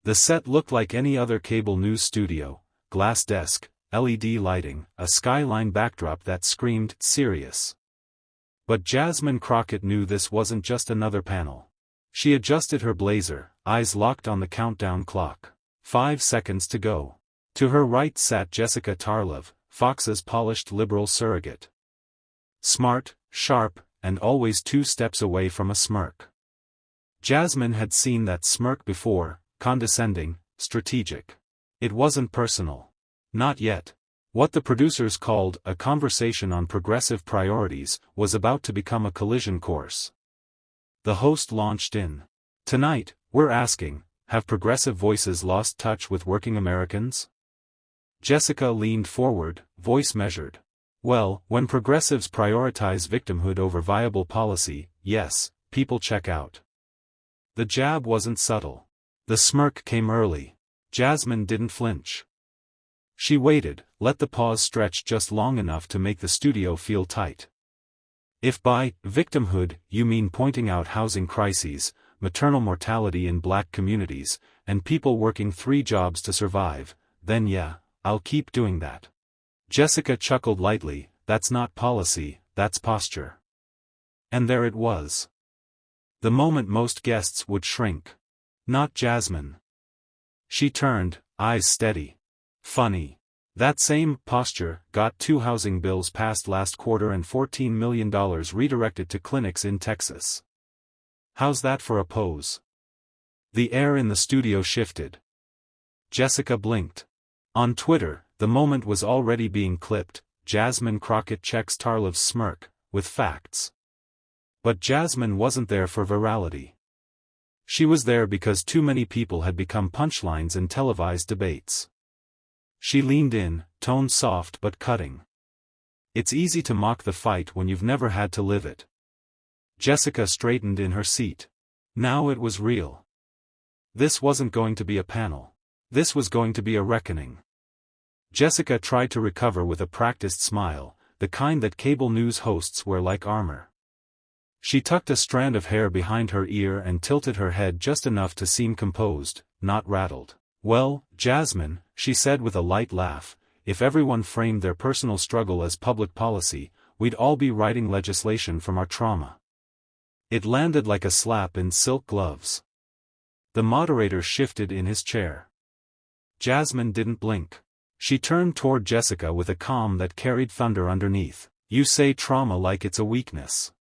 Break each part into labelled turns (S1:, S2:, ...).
S1: The set looked like any other cable news studio: glass desk, LED lighting, a skyline backdrop that screamed serious. But Jasmine Crockett knew this wasn't just another panel. She adjusted her blazer, eyes locked on the countdown clock. 5 seconds to go. To her right sat Jessica Tarlov, Fox's polished liberal surrogate. Smart, sharp, and always 2 steps away from a smirk. Jasmine had seen that smirk before: condescending, strategic. It wasn't personal. Not yet. What the producers called a conversation on progressive priorities was about to become a collision course. The host launched in. Tonight, we're asking, have progressive voices lost touch with working Americans? Jessica leaned forward, voice measured. Well, when progressives prioritize victimhood over viable policy, yes, people check out. The jab wasn't subtle. The smirk came early. Jasmine didn't flinch. She waited, let the pause stretch just long enough to make the studio feel tight. If by victimhood you mean pointing out housing crises, maternal mortality in black communities, and people working 3 jobs to survive, then yeah, I'll keep doing that. Jessica chuckled lightly. That's not policy, that's posture. And there it was. The moment most guests would shrink. Not Jasmine. She turned, eyes steady. Funny. That same posture got 2 housing bills passed last quarter and $14 million redirected to clinics in Texas. How's that for a pose? The air in the studio shifted. Jessica blinked. On Twitter, the moment was already being clipped: Jasmine Crockett checks Tarlov's smirk, with facts. But Jasmine wasn't there for virality. She was there because too many people had become punchlines in televised debates. She leaned in, tone soft but cutting. It's easy to mock the fight when you've never had to live it. Jessica straightened in her seat. Now it was real. This wasn't going to be a panel. This was going to be a reckoning. Jessica tried to recover with a practiced smile, the kind that cable news hosts wear like armor. She tucked a strand of hair behind her ear and tilted her head just enough to seem composed, not rattled. Well, Jasmine, she said with a light laugh, if everyone framed their personal struggle as public policy, we'd all be writing legislation from our trauma. It landed like a slap in silk gloves. The moderator shifted in his chair. Jasmine didn't blink. She turned toward Jessica with a calm that carried thunder underneath. You say trauma like it's a weakness.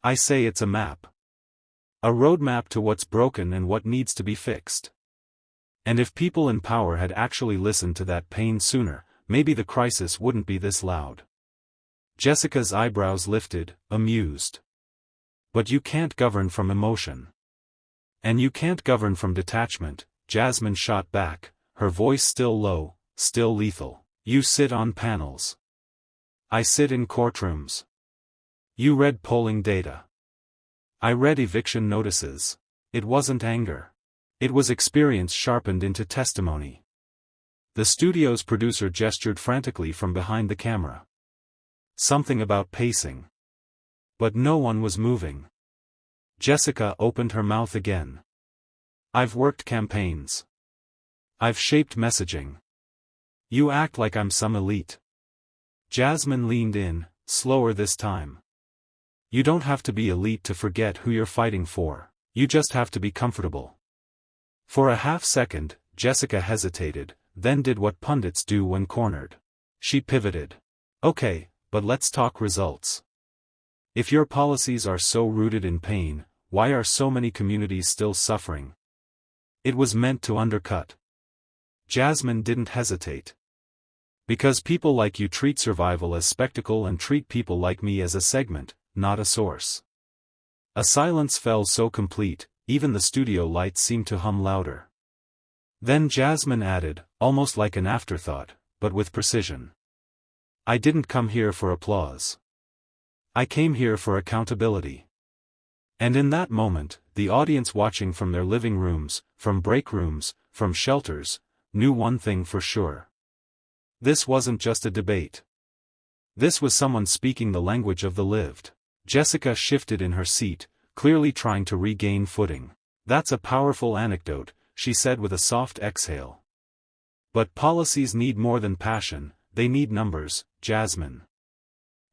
S1: I say it's a map. A roadmap to what's broken and what needs to be fixed. And if people in power had actually listened to that pain sooner, maybe the crisis wouldn't be this loud. Jessica's eyebrows lifted, amused. But you can't govern from emotion. And you can't govern from detachment, Jasmine shot back, her voice still low, still lethal. You sit on panels. I sit in courtrooms. You read polling data. I read eviction notices. It wasn't anger. It was experience sharpened into testimony. The studio's producer gestured frantically from behind the camera. Something about pacing. But no one was moving. Jessica opened her mouth again. I've worked campaigns. I've shaped messaging. You act like I'm some elite. Jasmine leaned in, slower this time. You don't have to be elite to forget who you're fighting for. You just have to be comfortable. For a half second, Jessica hesitated, then did what pundits do when cornered. She pivoted. Okay, but let's talk results. If your policies are so rooted in pain, why are so many communities still suffering? It was meant to undercut. Jasmine didn't hesitate. Because people like you treat survival as spectacle and treat people like me as a segment, not a source. A silence fell so complete, even the studio lights seemed to hum louder. Then Jasmine added, almost like an afterthought, but with precision. I didn't come here for applause. I came here for accountability. And in that moment, the audience watching from their living rooms, from break rooms, from shelters, knew one thing for sure. This wasn't just a debate. This was someone speaking the language of the lived. Jessica shifted in her seat, clearly trying to regain footing. That's a powerful anecdote, she said with a soft exhale. But policies need more than passion, they need numbers, Jasmine.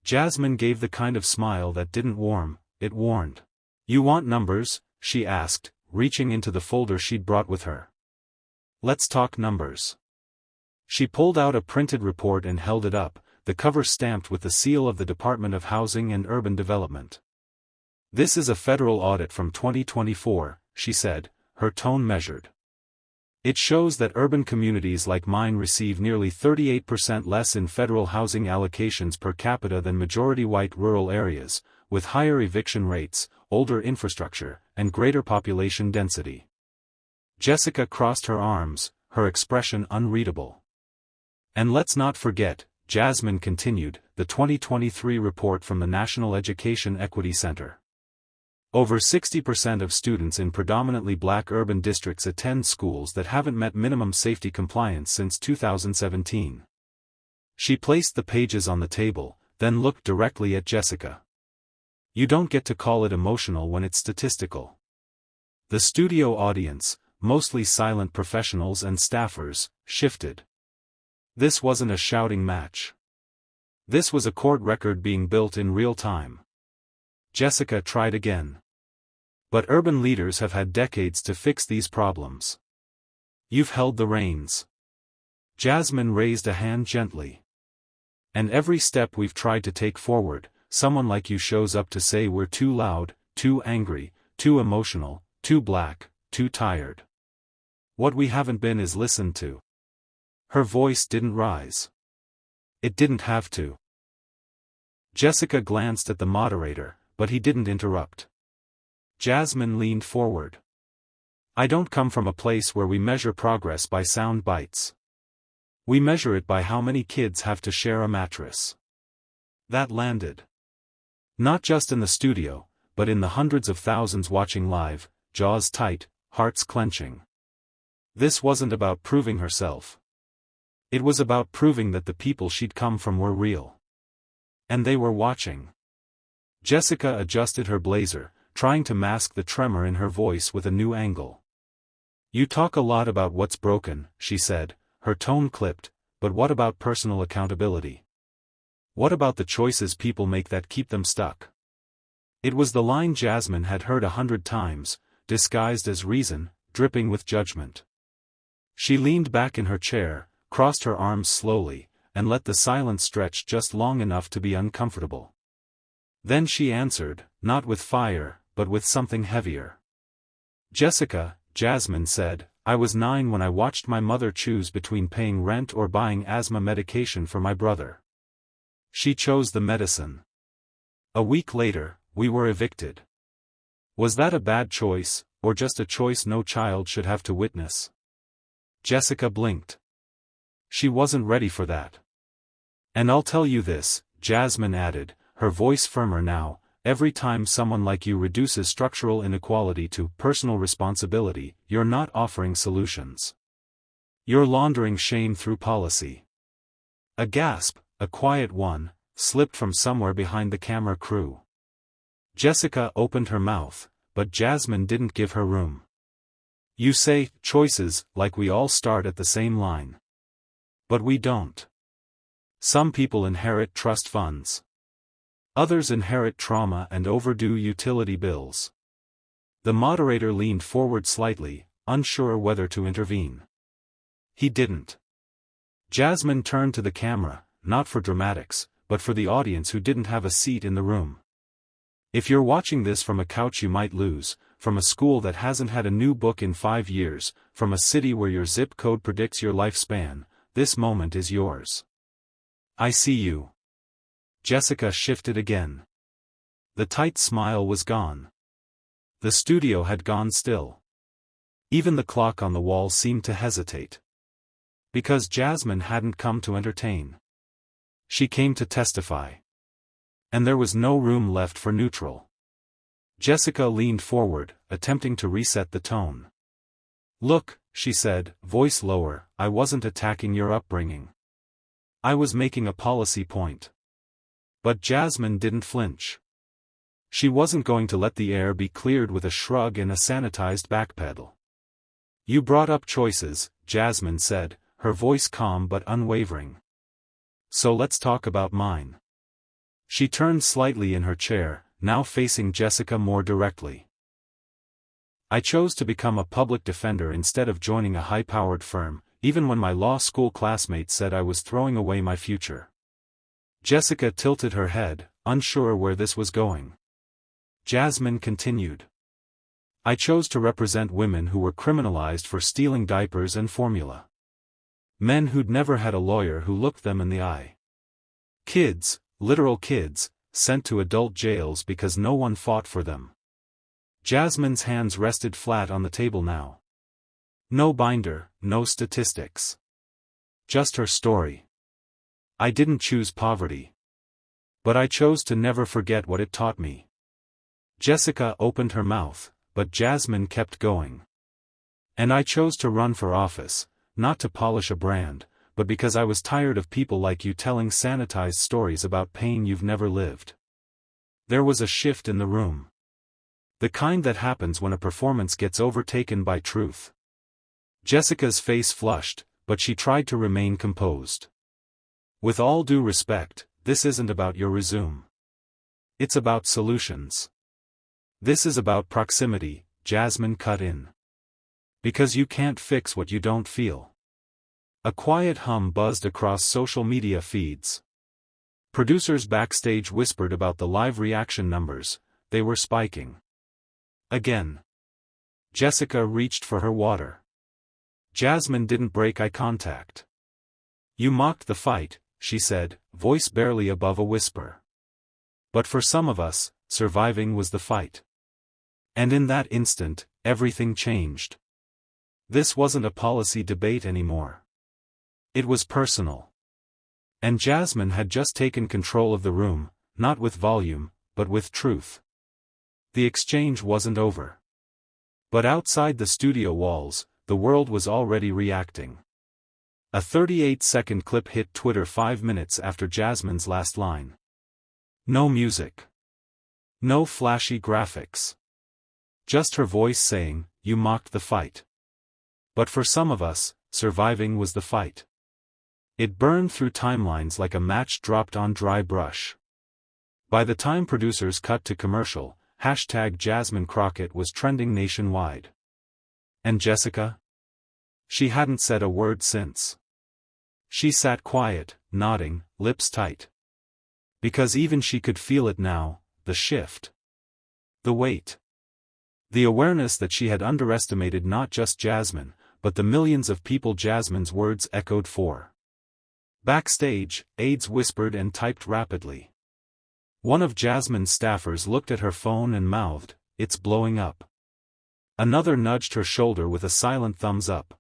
S1: Jasmine gave the kind of smile that didn't warm, it warned. You want numbers? She asked, reaching into the folder she'd brought with her. Let's talk numbers. She pulled out a printed report and held it up, the cover stamped with the seal of the Department of Housing and Urban Development. This is a federal audit from 2024, she said, her tone measured. It shows that urban communities like mine receive nearly 38% less in federal housing allocations per capita than majority-white rural areas, with higher eviction rates, older infrastructure, and greater population density. Jessica crossed her arms, her expression unreadable. And let's not forget, Jasmine continued, the 2023 report from the National Education Equity Center. Over 60% of students in predominantly black urban districts attend schools that haven't met minimum safety compliance since 2017. She placed the pages on the table, then looked directly at Jessica. You don't get to call it emotional when it's statistical. The studio audience, mostly silent professionals and staffers, shifted. This wasn't a shouting match. This was a court record being built in real time. Jessica tried again. But urban leaders have had decades to fix these problems. You've held the reins. Jasmine raised a hand gently. And every step we've tried to take forward, someone like you shows up to say we're too loud, too angry, too emotional, too black, too tired. What we haven't been is listened to. Her voice didn't rise. It didn't have to. Jessica glanced at the moderator, but he didn't interrupt. Jasmine leaned forward. I don't come from a place where we measure progress by sound bites. We measure it by how many kids have to share a mattress. That landed. Not just in the studio, but in the hundreds of thousands watching live, jaws tight, hearts clenching. This wasn't about proving herself. It was about proving that the people she'd come from were real. And they were watching. Jessica adjusted her blazer, trying to mask the tremor in her voice with a new angle. You talk a lot about what's broken, she said, her tone clipped, but what about personal accountability? What about the choices people make that keep them stuck? It was the line Jasmine had heard 100 times, disguised as reason, dripping with judgment. She leaned back in her chair, crossed her arms slowly, and let the silence stretch just long enough to be uncomfortable. Then she answered, not with fire, but with something heavier. Jessica, Jasmine said, I was 9 when I watched my mother choose between paying rent or buying asthma medication for my brother. She chose the medicine. A week later, we were evicted. Was that a bad choice, or just a choice no child should have to witness? Jessica blinked. She wasn't ready for that. And I'll tell you this, Jasmine added, her voice firmer now, every time someone like you reduces structural inequality to personal responsibility, you're not offering solutions. You're laundering shame through policy. A gasp, a quiet one, slipped from somewhere behind the camera crew. Jessica opened her mouth, but Jasmine didn't give her room. You say, choices, like we all start at the same line. But we don't. Some people inherit trust funds. Others inherit trauma and overdue utility bills. The moderator leaned forward slightly, unsure whether to intervene. He didn't. Jasmine turned to the camera, not for dramatics, but for the audience who didn't have a seat in the room. If you're watching this from a couch you might lose, from a school that hasn't had a new book in 5 years, from a city where your zip code predicts your lifespan, this moment is yours. I see you. Jessica shifted again. The tight smile was gone. The studio had gone still. Even the clock on the wall seemed to hesitate. Because Jasmine hadn't come to entertain. She came to testify. And there was no room left for neutral. Jessica leaned forward, attempting to reset the tone. Look, she said, voice lower, I wasn't attacking your upbringing. I was making a policy point. But Jasmine didn't flinch. She wasn't going to let the air be cleared with a shrug and a sanitized backpedal. You brought up choices, Jasmine said, her voice calm but unwavering. So let's talk about mine. She turned slightly in her chair, now facing Jessica more directly. I chose to become a public defender instead of joining a high-powered firm, even when my law school classmates said I was throwing away my future. Jessica tilted her head, unsure where this was going. Jasmine continued. I chose to represent women who were criminalized for stealing diapers and formula. Men who'd never had a lawyer who looked them in the eye. Kids, literal kids, sent to adult jails because no one fought for them. Jasmine's hands rested flat on the table now. No binder, no statistics. Just her story. I didn't choose poverty. But I chose to never forget what it taught me. Jessica opened her mouth, but Jasmine kept going. And I chose to run for office, not to polish a brand, but because I was tired of people like you telling sanitized stories about pain you've never lived. There was a shift in the room. The kind that happens when a performance gets overtaken by truth. Jessica's face flushed, but she tried to remain composed. With all due respect, this isn't about your resume. It's about solutions. This is about proximity, Jasmine cut in. Because you can't fix what you don't feel. A quiet hum buzzed across social media feeds. Producers backstage whispered about the live reaction numbers, they were spiking. Again. Jessica reached for her water. Jasmine didn't break eye contact. You mocked the fight, she said, voice barely above a whisper. But for some of us, surviving was the fight. And in that instant, everything changed. This wasn't a policy debate anymore. It was personal. And Jasmine had just taken control of the room, not with volume, but with truth. The exchange wasn't over. But outside the studio walls, the world was already reacting. A 38-second clip hit Twitter 5 minutes after Jasmine's last line. No music. No flashy graphics. Just her voice saying, you mocked the fight. But for some of us, surviving was the fight. It burned through timelines like a match dropped on dry brush. By the time producers cut to commercial, #Jasmine Crockett was trending nationwide. And Jessica? She hadn't said a word since. She sat quiet, nodding, lips tight. Because even she could feel it now, the shift. The weight. The awareness that she had underestimated not just Jasmine, but the millions of people Jasmine's words echoed for. Backstage, aides whispered and typed rapidly. One of Jasmine's staffers looked at her phone and mouthed, "It's blowing up." Another nudged her shoulder with a silent thumbs up.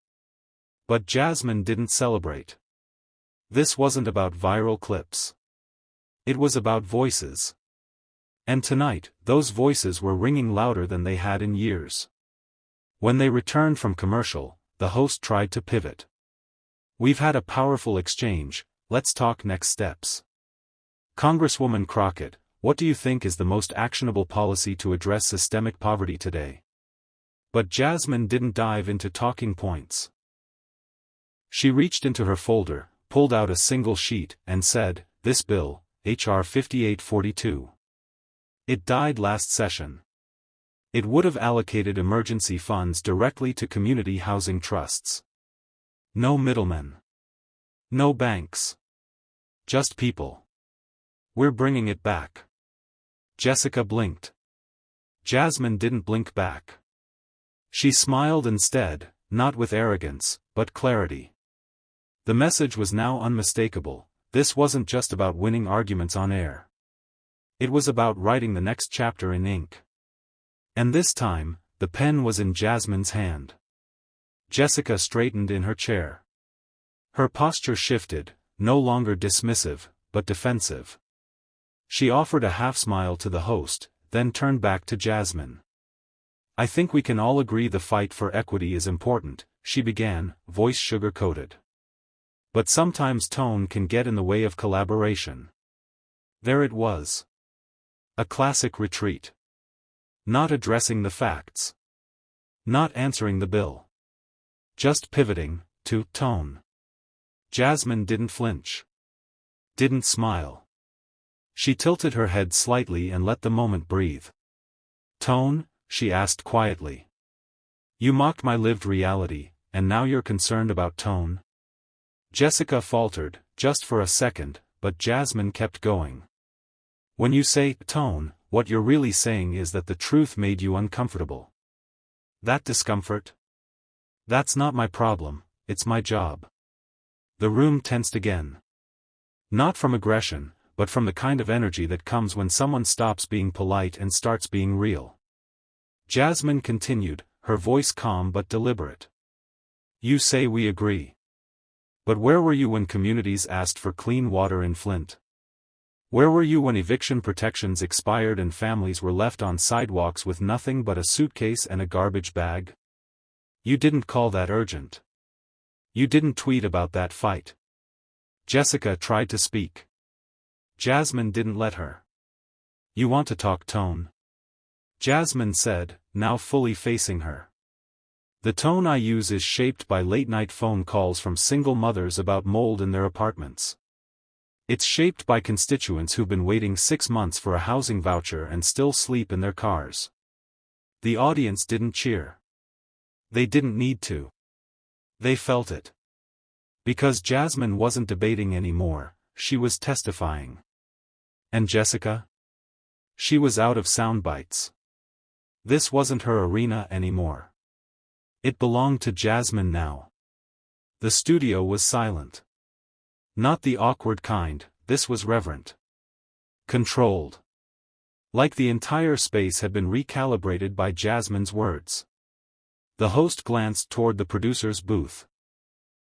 S1: But Jasmine didn't celebrate. This wasn't about viral clips. It was about voices. And tonight, those voices were ringing louder than they had in years. When they returned from commercial, the host tried to pivot. We've had a powerful exchange, let's talk next steps. Congresswoman Crockett, what do you think is the most actionable policy to address systemic poverty today? But Jasmine didn't dive into talking points. She reached into her folder, pulled out a single sheet, and said, "This bill, H.R. 5842. It died last session. It would have allocated emergency funds directly to community housing trusts. No middlemen. No banks. Just people. We're bringing it back." Jessica blinked. Jasmine didn't blink back. She smiled instead, not with arrogance, but clarity. The message was now unmistakable. This wasn't just about winning arguments on air. It was about writing the next chapter in ink. And this time, the pen was in Jasmine's hand. Jessica straightened in her chair. Her posture shifted, no longer dismissive, but defensive. She offered a half-smile to the host, then turned back to Jasmine. "I think we can all agree the fight for equity is important," she began, voice sugar-coated. "But sometimes tone can get in the way of collaboration." There it was. A classic retreat. Not addressing the facts. Not answering the bill. just pivoting, to tone. Jasmine didn't flinch. Didn't smile. She tilted her head slightly and let the moment breathe. Tone? She asked quietly. You mocked my lived reality, and now you're concerned about tone? Jessica faltered, just for a second, but Jasmine kept going. When you say tone, what you're really saying is that the truth made you uncomfortable. That discomfort? That's not my problem, it's my job. The room tensed again. Not from aggression, but from the kind of energy that comes when someone stops being polite and starts being real. Jasmine continued, her voice calm but deliberate. You say we agree. But where were you when communities asked for clean water in Flint? Where were you when eviction protections expired and families were left on sidewalks with nothing but a suitcase and a garbage bag? You didn't call that urgent. You didn't tweet about that fight. Jessica tried to speak. Jasmine didn't let her. You want to talk tone? Jasmine said, now fully facing her. The tone I use is shaped by late-night phone calls from single mothers about mold in their apartments. It's shaped by constituents who've been waiting 6 months for a housing voucher and still sleep in their cars. The audience didn't cheer. They didn't need to. They felt it. Because Jasmine wasn't debating anymore, she was testifying. And Jessica? She was out of sound bites. This wasn't her arena anymore. It belonged to Jasmine now. The studio was silent. Not the awkward kind, this was reverent. Controlled. Like the entire space had been recalibrated by Jasmine's words. The host glanced toward the producer's booth.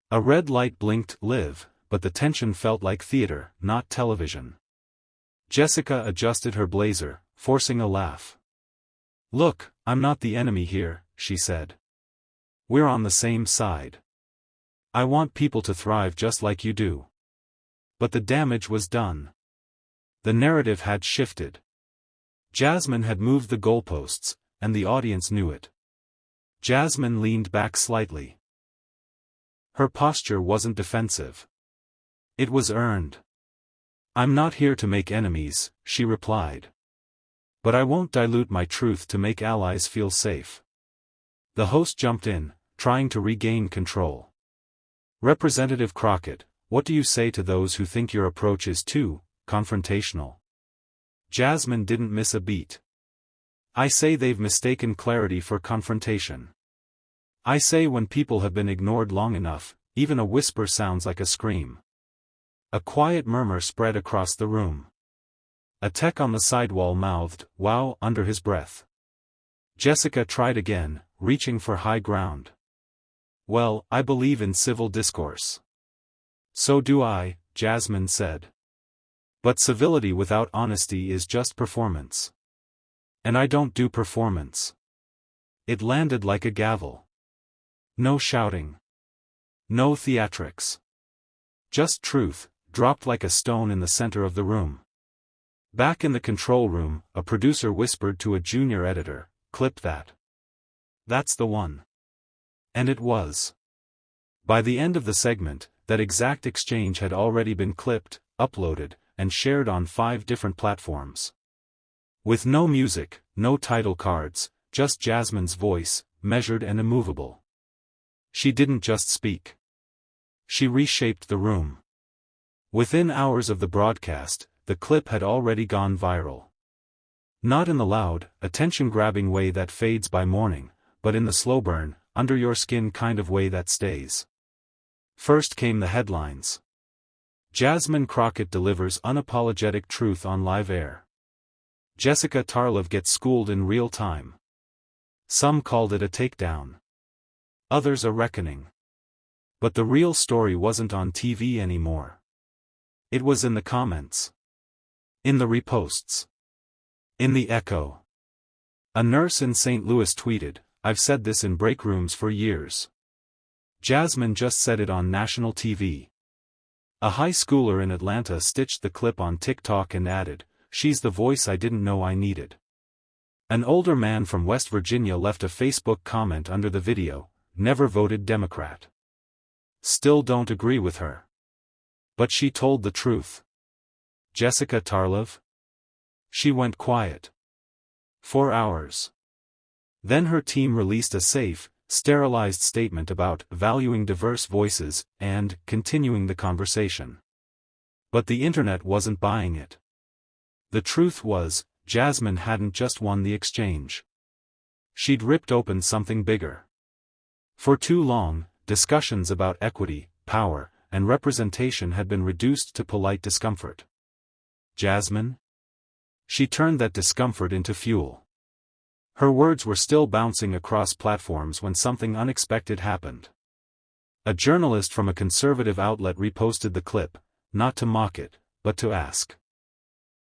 S1: A red light blinked live, but the tension felt like theater, not television. Jessica adjusted her blazer, forcing a laugh. Look, I'm not the enemy here, she said. We're on the same side. I want people to thrive just like you do. But the damage was done. The narrative had shifted. Jasmine had moved the goalposts, and the audience knew it. Jasmine leaned back slightly. Her posture wasn't defensive. It was earned. I'm not here to make enemies, she replied. But I won't dilute my truth to make allies feel safe. The host jumped in, trying to regain control. Representative Crockett, what do you say to those who think your approach is too confrontational? Jasmine didn't miss a beat. I say they've mistaken clarity for confrontation. I say when people have been ignored long enough, even a whisper sounds like a scream. A quiet murmur spread across the room. A tech on the sidewall mouthed, "Wow," under his breath. Jessica tried again, reaching for high ground. Well, I believe in civil discourse. So do I, Jasmine said. But civility without honesty is just performance. And I don't do performance. It landed like a gavel. No shouting. No theatrics. Just truth, dropped like a stone in the center of the room. Back in the control room, a producer whispered to a junior editor, "Clip that. That's the one." And it was. By the end of the segment, that exact exchange had already been clipped, uploaded, and shared on 5 different platforms. With no music, no title cards, just Jasmine's voice, measured and immovable. She didn't just speak. She reshaped the room. Within hours of the broadcast, the clip had already gone viral. Not in the loud, attention-grabbing way that fades by morning, but in the slow burn, under-your-skin kind of way that stays. First came the headlines. Jasmine Crockett delivers unapologetic truth on live air. Jessica Tarlov gets schooled in real time. Some called it a takedown. Others a reckoning. But the real story wasn't on TV anymore. It was in the comments. In the reposts. In the echo. A nurse in St. Louis tweeted, "I've said this in break rooms for years. Jasmine just said it on national TV." A high schooler in Atlanta stitched the clip on TikTok and added, "She's the voice I didn't know I needed." An older man from West Virginia left a Facebook comment under the video, never voted Democrat. Still don't agree with her. But she told the truth. Jessica Tarlov? She went quiet. 4 hours. Then her team released a safe, sterilized statement about valuing diverse voices and continuing the conversation. But the internet wasn't buying it. The truth was, Jasmine hadn't just won the exchange. She'd ripped open something bigger. For too long, discussions about equity, power, and representation had been reduced to polite discomfort. Jasmine? She turned that discomfort into fuel. Her words were still bouncing across platforms when something unexpected happened. A journalist from a conservative outlet reposted the clip, not to mock it, but to ask.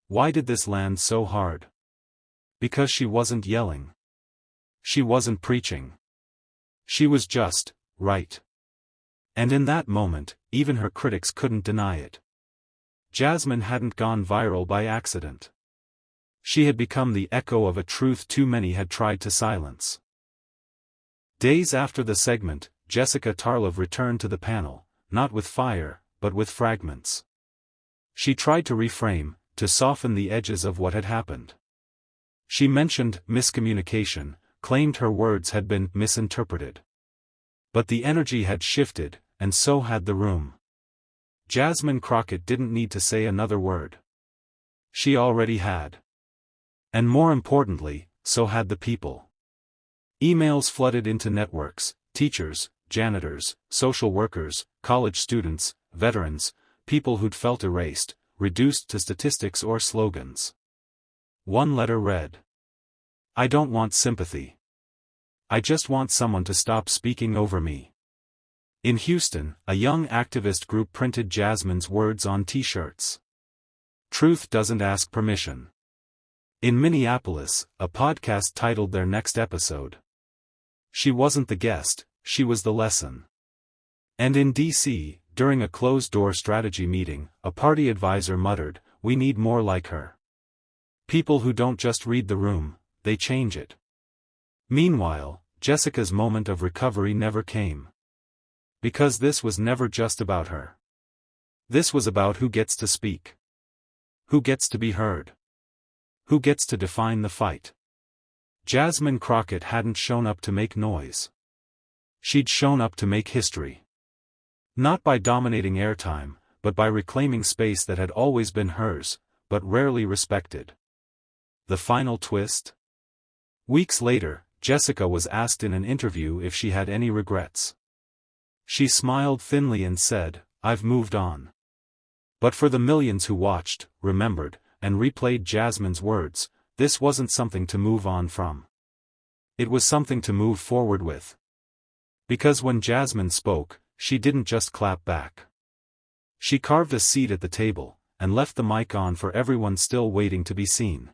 S1: Why did this land so hard? Because she wasn't yelling. She wasn't preaching. She was just, right. And in that moment, even her critics couldn't deny it. Jasmine hadn't gone viral by accident. She had become the echo of a truth too many had tried to silence. Days after the segment, Jessica Tarlov returned to the panel, not with fire, but with fragments. She tried to reframe, to soften the edges of what had happened. She mentioned miscommunication, claimed her words had been misinterpreted. But the energy had shifted, and so had the room. Jasmine Crockett didn't need to say another word. She already had. And more importantly, so had the people. Emails flooded into networks, teachers, janitors, social workers, college students, veterans, people who'd felt erased, reduced to statistics or slogans. One letter read, "I don't want sympathy. I just want someone to stop speaking over me." In Houston, a young activist group printed Jasmine's words on t-shirts. Truth doesn't ask permission. In Minneapolis, a podcast titled their next episode, "She wasn't the guest, she was the lesson." And in D.C., during a closed-door strategy meeting, a party advisor muttered, "We need more like her. People who don't just read the room, they change it." Meanwhile, Jessica's moment of recovery never came. Because this was never just about her. This was about who gets to speak. Who gets to be heard. Who gets to define the fight. Jasmine Crockett hadn't shown up to make noise. She'd shown up to make history. Not by dominating airtime, but by reclaiming space that had always been hers, but rarely respected. The final twist? Weeks later, Jessica was asked in an interview if she had any regrets. She smiled thinly and said, "I've moved on." But for the millions who watched, remembered, and replayed Jasmine's words, this wasn't something to move on from. It was something to move forward with. Because when Jasmine spoke, she didn't just clap back. She carved a seat at the table, and left the mic on for everyone still waiting to be seen.